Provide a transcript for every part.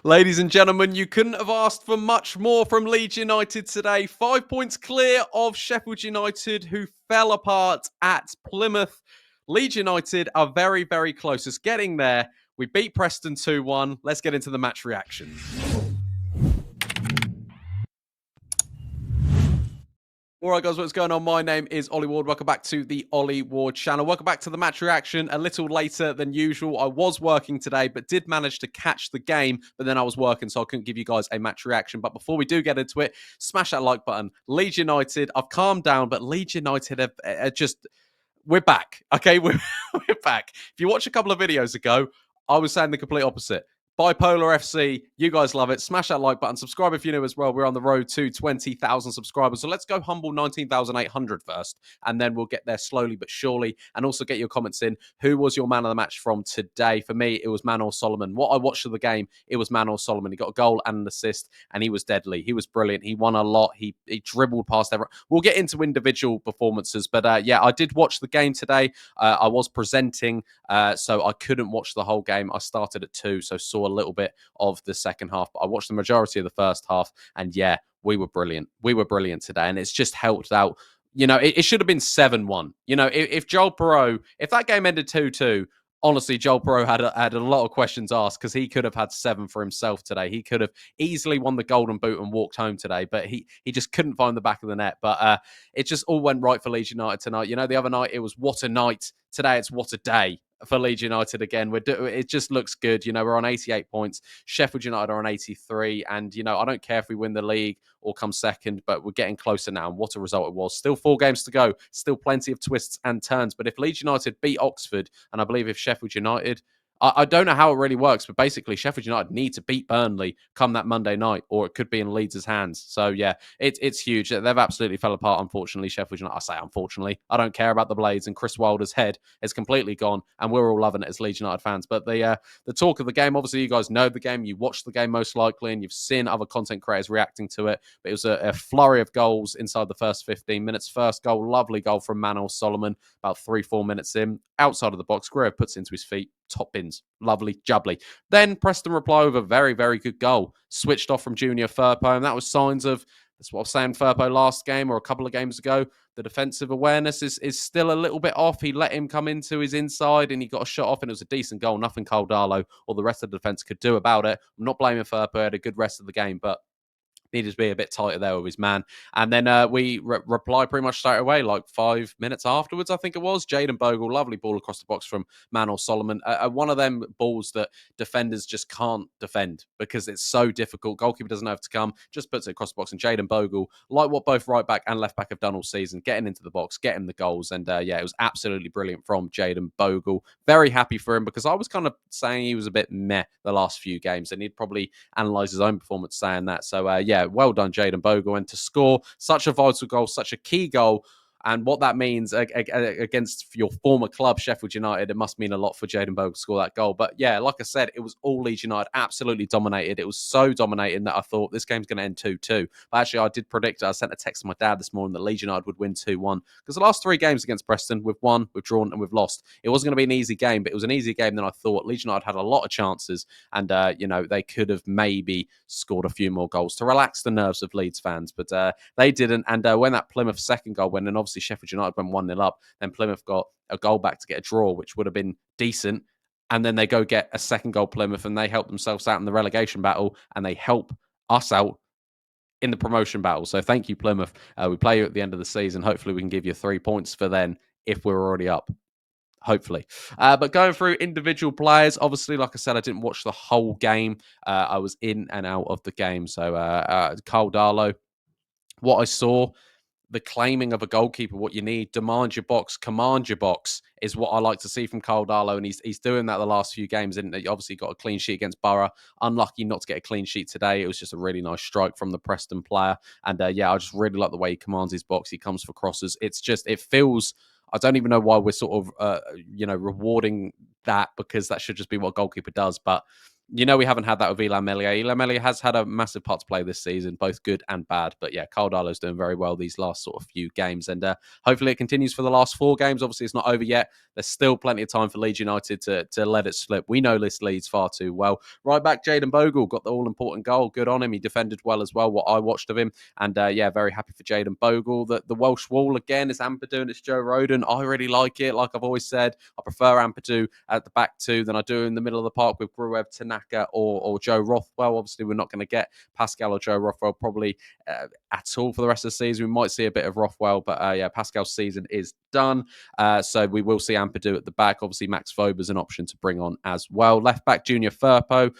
Ladies and gentlemen, you couldn't have asked for much more from Leeds United today. 5 points clear of Sheffield United, who fell apart at Plymouth. Leeds United are very, very close. It's getting there. We beat Preston 2-1. Let's get into the match reaction. All right, guys, what's going on? My name is Ollie Ward. Welcome back to the Ollie Ward channel. Welcome back to the match reaction. A little later than usual. I was working today, but did manage to catch the game. But then I was working, so I couldn't give you guys a match reaction. But before we do get into it, smash that like button. Leeds United, I've calmed down, but Leeds United are just... We're back, okay? We're back. If you watch a couple of videos ago, I was saying the complete opposite. Bipolar FC, you guys love it. Smash that like button. Subscribe if you're new as well. We're on the road to 20,000 subscribers. So let's go humble 19,800 first, and then we'll get there slowly but surely. And also get your comments in. Who was your man of the match from today? For me, it was Manor Solomon. What I watched of the game, it was Manor Solomon. He got a goal and an assist, and he was deadly. He was brilliant. He won a lot. He dribbled past everyone. We'll get into individual performances, but yeah, I did watch the game today. I was presenting, so I couldn't watch the whole game. I started at 2, so saw a little bit of the second half, but I watched the majority of the first half, and yeah, we were brilliant. We were brilliant today, and it's just helped out. You know, it should have been 7-1. You know, if Joel Piroe, if that game ended 2-2, honestly, Joel Piroe had a lot of questions asked, because he could have had 7 for himself today. He could have easily won the Golden Boot and walked home today, but he just couldn't find the back of the net. But it just all went right for Leeds United tonight. You know, the other night it was what a night. Today it's what a day for Leeds United again. It just looks good. You know, we're on 88 points. Sheffield United are on 83. And, you know, I don't care if we win the league or come second, but we're getting closer now. And what a result it was. Still 4 games to go. Still plenty of twists and turns. But if Leeds United beat Oxford, and I believe if Sheffield United... I don't know how it really works, but basically Sheffield United need to beat Burnley come that Monday night, or it could be in Leeds' hands. So yeah, it's huge. They've absolutely fell apart, unfortunately, Sheffield United. I say unfortunately. I don't care about the Blades, and Chris Wilder's head is completely gone, and we're all loving it as Leeds United fans. But the talk of the game, obviously you guys know the game, you watched the game most likely, and you've seen other content creators reacting to it. But it was a flurry of goals inside the first 15 minutes. First goal, lovely goal from Manor Solomon, about 3-4 minutes in. Outside of the box, Guerrero puts it into his feet. Top bins. Lovely, jubbly. Then Preston reply with a very, very good goal. Switched off from Junior Firpo, and that was signs of, that's what I was saying, Firpo last game or a couple of games ago. The defensive awareness is still a little bit off. He let him come into his inside, and he got a shot off, and it was a decent goal. Nothing Caldalo or the rest of the defence could do about it. I'm not blaming Firpo. He had a good rest of the game, but needed to be a bit tighter there with his man. And then we reply pretty much straight away, like 5 minutes afterwards, I think it was. Jayden Bogle, lovely ball across the box from Manor Solomon. One of them balls that defenders just can't defend because it's so difficult. Goalkeeper doesn't have to come, just puts it across the box. And Jayden Bogle, like what both right back and left back have done all season, getting into the box, getting the goals. And yeah, it was absolutely brilliant from Jayden Bogle. Very happy for him, because I was kind of saying he was a bit meh the last few games, and he'd probably analyse his own performance saying that. So yeah, well done, Jayden Bogle. And to score such a vital goal, such a key goal, and what that means against your former club, Sheffield United, it must mean a lot for Jayden Bogle to score that goal. But yeah, like I said, it was all Leeds United, absolutely dominated. It was so dominating that I thought this game's going to end 2-2. But actually, I did predict it. I sent a text to my dad this morning that Leeds United would win 2-1. Because the last 3 games against Preston, we've won, we've drawn, and we've lost. It wasn't going to be an easy game, but it was an easier game than I thought. Leeds United had a lot of chances, and you know, they could have maybe scored a few more goals to relax the nerves of Leeds fans, but they didn't. And when that Plymouth second goal went, and obviously Sheffield United went 1-0 up, then Plymouth got a goal back to get a draw, which would have been decent. And then they go get a second goal, Plymouth, and they help themselves out in the relegation battle, and they help us out in the promotion battle. So thank you, Plymouth. We play you at the end of the season. Hopefully we can give you 3 points for then if we're already up. Hopefully. But going through individual players, obviously, like I said, I didn't watch the whole game. I was in and out of the game. So Caldalo, what I saw, the claiming of a goalkeeper, what you need, demand your box, command your box, is what I like to see from Caldalo, and he's doing that the last few games. And he obviously got a clean sheet against Borough. Unlucky not to get a clean sheet today. It was just a really nice strike from the Preston player. And yeah, I just really like the way he commands his box. He comes for crosses. It's just, it feels... I don't even know why we're sort of, rewarding that, because that should just be what a goalkeeper does. But You know, we haven't had that with Elan Melia. Elan Melia has had a massive part to play this season, both good and bad. But yeah, Carl Darlow's doing very well these last sort of few games. And hopefully it continues for the last 4 games. Obviously, it's not over yet. There's still plenty of time for Leeds United to let it slip. We know this Leeds far too well. Right back, Jayden Bogle got the all-important goal. Good on him. He defended well as well, what I watched of him. And yeah, very happy for Jayden Bogle. The Welsh Wall, again, is Ampadu and it's Joe Rodon. I really like it. Like I've always said, I prefer Ampadu at the back 2 than I do in the middle of the park with Gruev, Tanaka, or Joe Rothwell. Obviously, we're not going to get Pascal or Joe Rothwell probably at all for the rest of the season. We might see a bit of Rothwell, but yeah, Pascal's season is done. So we will see Ampadu at the back. Obviously, Max Fober's an option to bring on as well. Left back, Junior Firpo.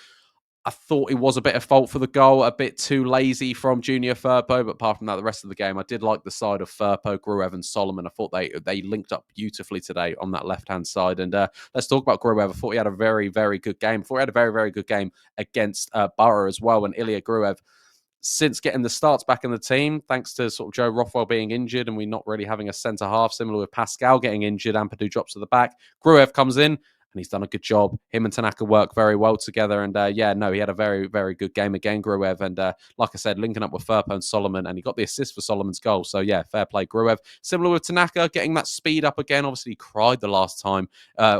I thought it was a bit of fault for the goal, a bit too lazy from Junior Firpo, but apart from that, the rest of the game, I did like the side of Firpo, Gruev, and Solomon. I thought they linked up beautifully today on that left-hand side. And let's talk about Gruev. I thought he had a very, very good game. I thought he had a very, very good game against Borough as well. And Ilya Gruev, since getting the starts back in the team, thanks to sort of Joe Rothwell being injured and we not really having a centre-half, similar with Pascal getting injured, Ampadu drops to the back, Gruev comes in, and he's done a good job. Him and Tanaka work very well together. And yeah, no, he had a very, very good game again, Gruev. And like I said, linking up with Firpo and Solomon, and he got the assist for Solomon's goal. So yeah, fair play, Gruev. Similar with Tanaka, getting that speed up again. Obviously, he cried the last time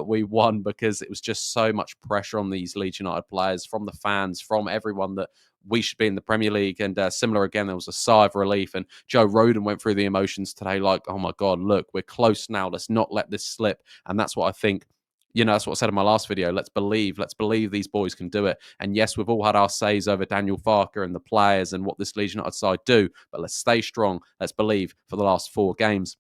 we won because it was just so much pressure on these Leeds United players from the fans, from everyone that we should be in the Premier League. And similar again, there was a sigh of relief. And Joe Rodon went through the emotions today like, oh my God, look, we're close now. Let's not let this slip. And that's what I think. You know, that's what I said in my last video. Let's believe these boys can do it. And yes, we've all had our says over Daniel Farke and the players and what this Leeds United side do, but let's stay strong. Let's believe for the last 4 games.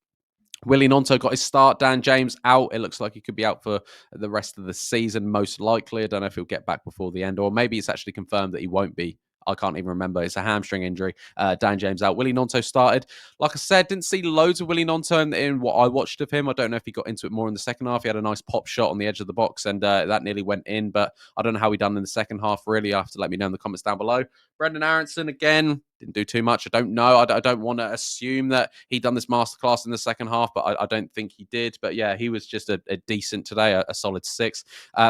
Willie Nonto got his start. Dan James out. It looks like he could be out for the rest of the season, most likely. I don't know if he'll get back before the end, or maybe it's actually confirmed that he won't be. I can't even remember. It's a hamstring injury. Dan James out. Willie Nonto started. Like I said, didn't see loads of Willie Nonto in what I watched of him. I don't know if he got into it more in the second half. He had a nice pop shot on the edge of the box, and that nearly went in. But I don't know how he done in the second half, really. You have to let me know in the comments down below. Brendan Aronson, again, didn't do too much. I don't know. I don't want to assume that he done this masterclass in the second half, but I don't think he did. But yeah, he was just a decent today, a solid 6.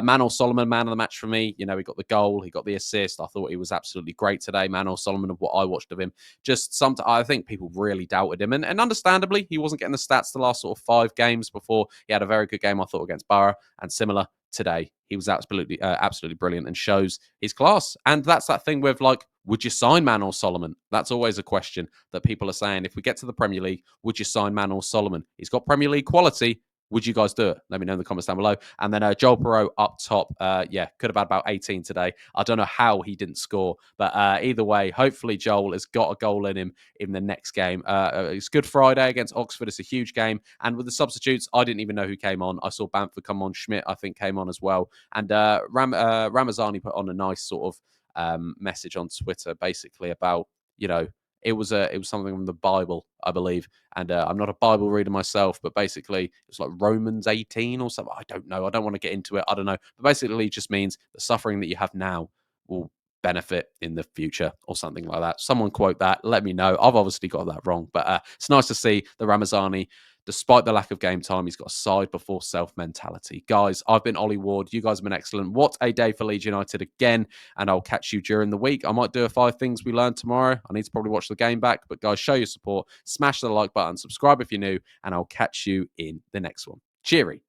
Manor Solomon, man of the match for me. You know, he got the goal, he got the assist. I thought he was absolutely great today. Manor Solomon, of what I watched of him, just I think people really doubted him, and understandably, he wasn't getting the stats the last sort of 5 games before he had a very good game, I thought, against Borough, and similar today. He was absolutely brilliant and shows his class. And that's that thing with, like, would you sign Manor Solomon? That's always a question that people are saying. If we get to the Premier League, would you sign Manor Solomon? He's got Premier League quality. Would you guys do it? Let me know in the comments down below. And then Joel Piroe up top. Yeah, could have had about 18 today. I don't know how he didn't score. But either way, hopefully Joel has got a goal in him in the next game. It's Good Friday against Oxford. It's a huge game. And with the substitutes, I didn't even know who came on. I saw Bamford come on. Schmidt, I think, came on as well. And Ramazani put on a nice sort of message on Twitter, basically about, you know, it was something from the Bible, I believe. And I'm not a Bible reader myself, but basically it's like Romans 18 or something. I don't know. I don't want to get into it. I don't know. But basically it just means the suffering that you have now will benefit in the future or something like that. Someone quote that. Let me know. I've obviously got that wrong. But it's nice to see the Ramazani, despite the lack of game time, he's got a side before self mentality. Guys, I've been Ollie Ward. You guys have been excellent. What a day for Leeds United again. And I'll catch you during the week. I might do a 5 things we learned tomorrow. I need to probably watch the game back. But guys, show your support. Smash the like button. Subscribe if you're new. And I'll catch you in the next one. Cheery.